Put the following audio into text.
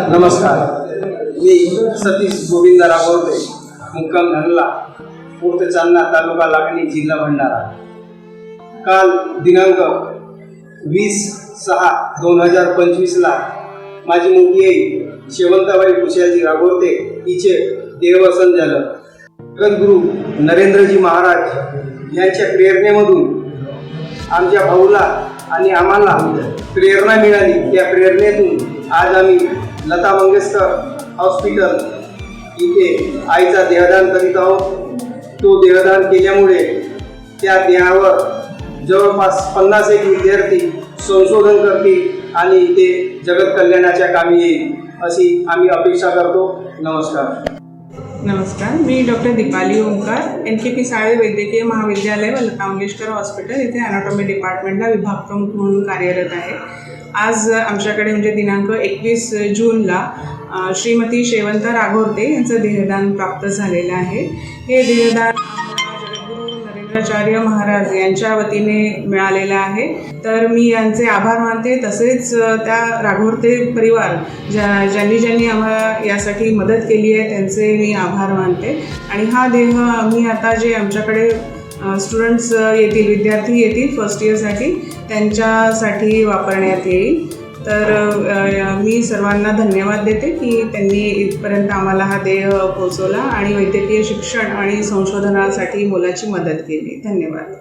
नमस्कार, मी सतीश गोविंद राघोते, मुक्काम धनला, पोर्ट चांदणा, तालुका लाखनी, जिल्हा भंडारा। काल दिनांक 20/6/2025 ला माझी मोठी आई शेवंताबाई कुशाजी राघोते हिचे देहवसन झालं। जगद्गुरू नरेंद्रजी महाराज यांच्या प्रेरणेमधून आमच्या भाऊला आणि आम्हाला प्रेरणा मिळाली। त्या प्रेरणेतून आज आम्ही लता मंगेशकर हॉस्पिटल इथे आईचा देहदान करीत आहोत। तो देहदान केल्यामुळे त्या देहावर जवळपास 50 विद्यार्थी संशोधन करतील आणि ते जगत कल्याणाच्या कामी येईल अशी आम्ही अपेक्षा करतो। नमस्कार। नमस्कार, मी डॉक्टर दीपाली ओंकार, NKP साळे वैद्यकीय महाविद्यालय व लता मंगेशकर हॉस्पिटल इथे ॲनाटॉमी डिपार्टमेंटला विभाग प्रमुख म्हणून कार्यरत आहे। आज आमच्याकडे म्हणजे दिनांक 21 जूनला श्रीमती शेवंता राघोते यांचं देहदान प्राप्त झालेलं आहे। हे देहदान जगद्गुरू नरेंद्राचार्य महाराज यांच्या वतीने मिळालेलं आहे। तर मी यांचे आभार मानते। तसेच त्या राघोते परिवार ज्यांनी आम्हाला यासाठी मदत केली आहे त्यांचे मी आभार मानते। आणि हा देह आम्ही आता जे आमच्याकडे स्टुडंट्स येतील, विद्यार्थी येतील फर्स्ट इयरसाठी, त्यांच्यासाठी वापरण्यात येईल। तर मी सर्वांना धन्यवाद देते की त्यांनी इथपर्यंत आम्हाला हा देह पोहोचवला आणि वैद्यकीय शिक्षण आणि संशोधनासाठी मोलाची मदत केली। धन्यवाद।